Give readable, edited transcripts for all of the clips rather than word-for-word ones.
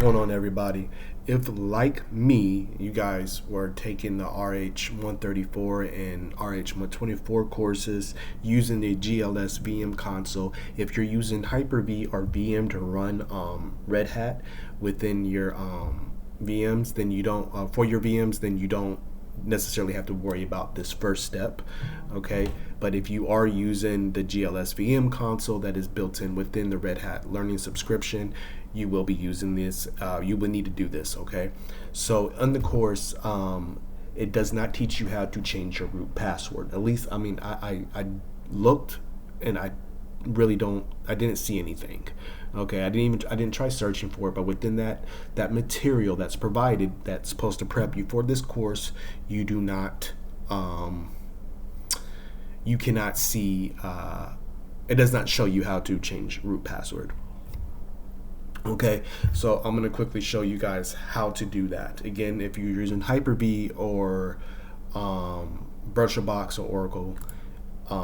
going on, everybody? If, like me, you guys were taking the RH134 and RH124 courses using the GLS VM console, if you're using Hyper-V or VM to run Red Hat within your VMs, then you don't for your VMs, then you don't necessarily have to worry about this first step. Okay, but if you are using the GLS VM console that is built in within the Red Hat Learning subscription, you will be using this. You will need to do this. Okay, so in the course, it does not teach you how to change your root password. At least, I mean, I looked and I didn't see anything. Okay, I didn't try searching for it, but within that material that's provided, that's supposed to prep you for this course, you do not you cannot see, it does not show you how to change root password. Okay, so I'm going to quickly show you guys how to do that. Again, if you're using Hyper-V or VirtualBox or Oracle,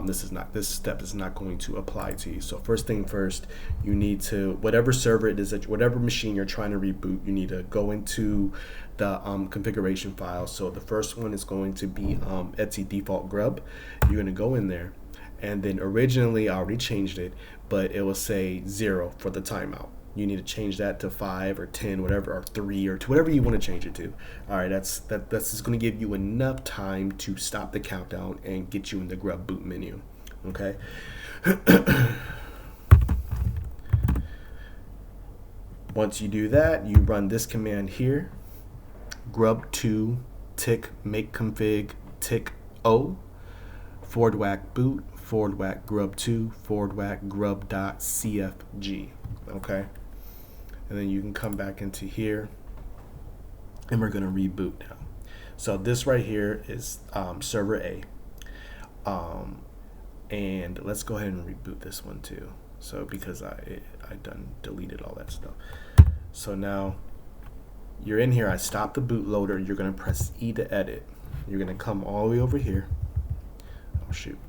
this step is not going to apply to you. So first thing first, you need to, whatever server it is, whatever machine you're trying to reboot, you need to go into the configuration file. So the first one is going to be Etsy default GRUB. You're going to go in there, and then originally I already changed it, but it will say 0 for the timeout. You need to change that to 5 or 10, whatever, or 3 or 2, whatever you want to change it to. All right, that's just going to give you enough time to stop the countdown and get you in the GRUB boot menu. Okay. Once you do that, you run this command here: grub2 tick make config tick o /whack boot /whack grub2 /whack grub.cfg. Okay. And then you can come back into here, and we're going to reboot now. So this right here is server A, and let's go ahead and reboot this one too. So because I done deleted all that stuff. So now you're in here. I stopped the bootloader. You're going to press E to edit. You're going to come all the way over here. Oh shoot!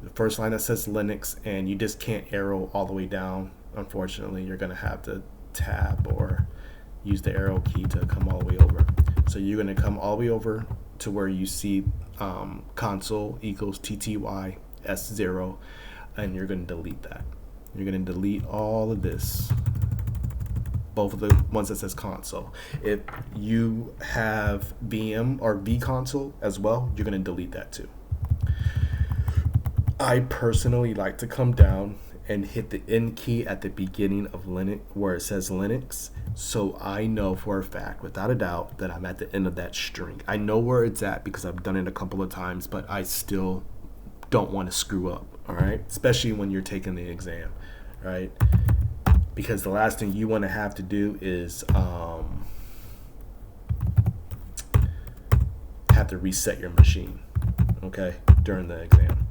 The first line that says Linux, and you just can't arrow all the way down. Unfortunately, you're going to have to tab or use the arrow key to come all the way over. So you're going to come all the way over to where you see console equals TTY S0, and you're going to delete that. You're going to delete all of this, both of the ones that says console. If you have VM or V console as well, you're going to delete that too. I personally like to come down and hit the N key at the beginning of Linux where it says Linux, so I know for a fact, without a doubt, that I'm at the end of that string. I know where it's at because I've done it a couple of times, but I still don't want to screw up, all right? Especially when you're taking the exam, right? Because the last thing you want to have to do is have to reset your machine, okay, during the exam.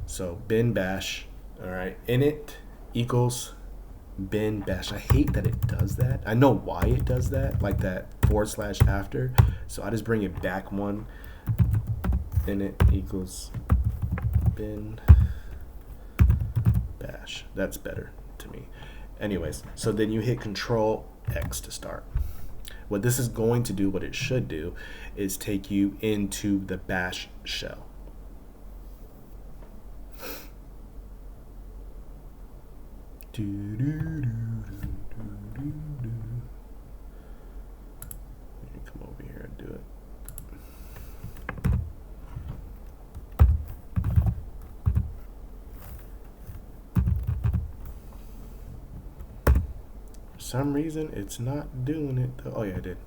So bin bash. All right, init equals bin bash. I hate that it does that. I know why it does that, like that / after. So I just bring it back one. Init equals bin bash. That's better to me. Anyways, so then you hit Control X to start. What this is going to do, what it should do, is take you into the bash shell. Let me come over here and do it. For some reason, it's not doing it. Oh yeah, I did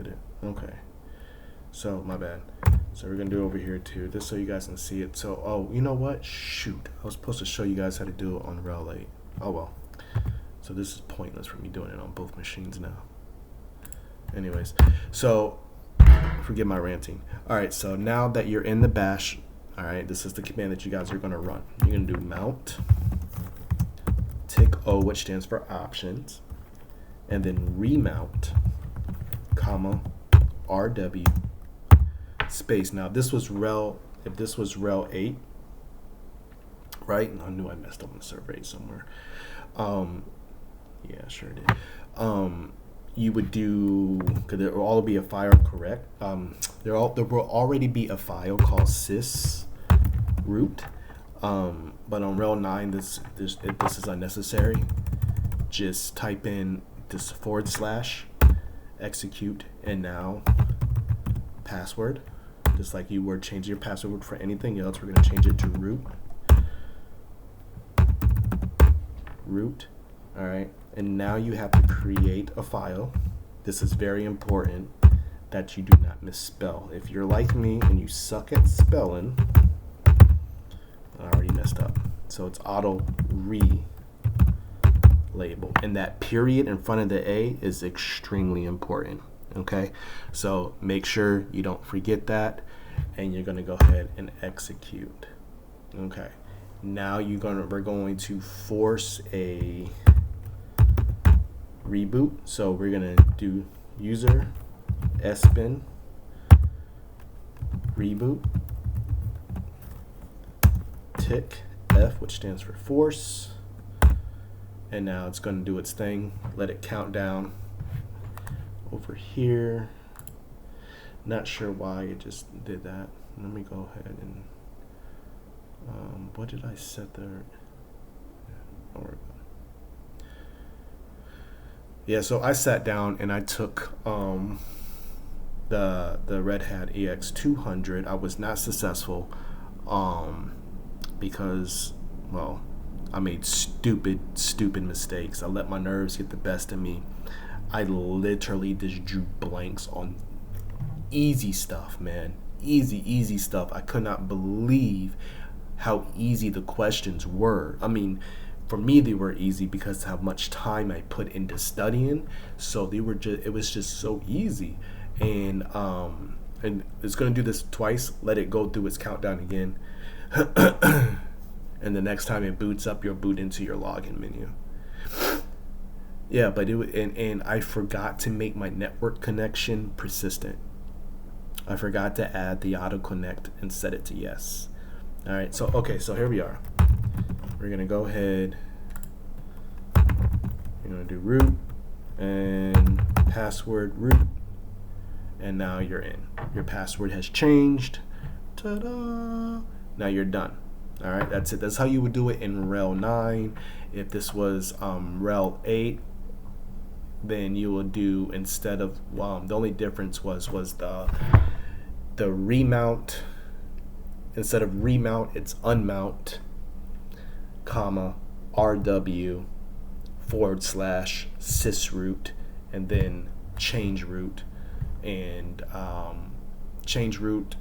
it. Okay. So my bad. So we're gonna do it over here too, just so you guys can see it. So, oh, you know what? Shoot, I was supposed to show you guys how to do it on RHELv9. Oh well. So this is pointless for me doing it on both machines now. Anyways, so forget my ranting. All right, so now that you're in the bash, all right, this is the command that you guys are going to run. You're going to do mount tick O, which stands for options, and then remount, comma, RW, space. Now, if this was RHELv8, right? I knew I messed up on server 8 somewhere. Yeah, sure did. you would do, because there will all be a file correct. There will already be a file called sys root, but on RHELv9 this is unnecessary. Just type in this / execute, and now password, just like you would change your password for anything else. We're going to change it to root. All right, and now you have to create a file. This is very important that you do not misspell. If you're like me and you suck at spelling, I already messed up. So it's auto label, and that period in front of the A is extremely important. Okay, so make sure you don't forget that, and you're going to go ahead and execute. Okay, now we're going to force a reboot. So we're going to do user sbin reboot tick F, which stands for force, and now it's going to do its thing. Let it count down over here. Not sure why it just did that. Let me go ahead and what did I set there? Yeah, so I sat down and I took the Red Hat EX200. I was not successful because, well, I made stupid mistakes. I let my nerves get the best of me. I literally just drew blanks on easy stuff, man. Easy stuff. I could not believe how easy the questions were. I mean, for me, they were easy because of how much time I put into studying. So it was just so easy. And it's going to do this twice. Let it go through its countdown again. And the next time it boots up, you'll boot into your login menu. Yeah, but and I forgot to make my network connection persistent. I forgot to add the auto connect and set it to yes. All right, so here we are. We're gonna go ahead. You're gonna do root and password root, and now you're in. Your password has changed. Ta-da! Now you're done. All right, that's it. That's how you would do it in RHELv9. If this was RHELv8, then you will do, instead of the only difference was the remount. Instead of remount, it's unmount, comma RW / sysroot, and then change root, and change root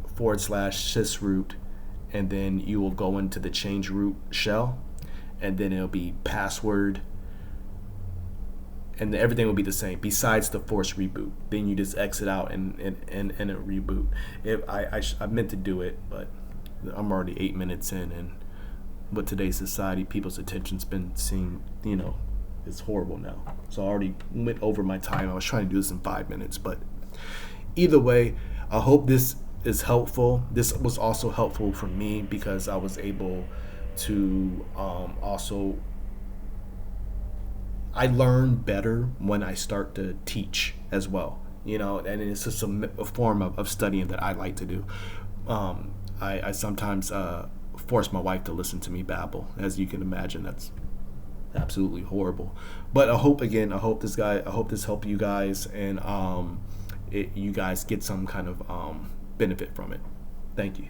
/ sysroot, and then you will go into the change root shell, and then it'll be password, and everything will be the same besides the force reboot. Then you just exit out and it reboot. I meant to do it, but I'm already 8 minutes in, and with today's society, people's attention's been seen, it's horrible now. So I already went over my time. I was trying to do this in 5 minutes, but either way, I hope this is helpful. This was also helpful for me because I was able to I learn better when I start to teach as well, and it's just a form of studying that I like to do. I sometimes force my wife to listen to me babble. As you can imagine, that's absolutely horrible. But I hope this helped you guys, and you guys get some kind of benefit from it. Thank you.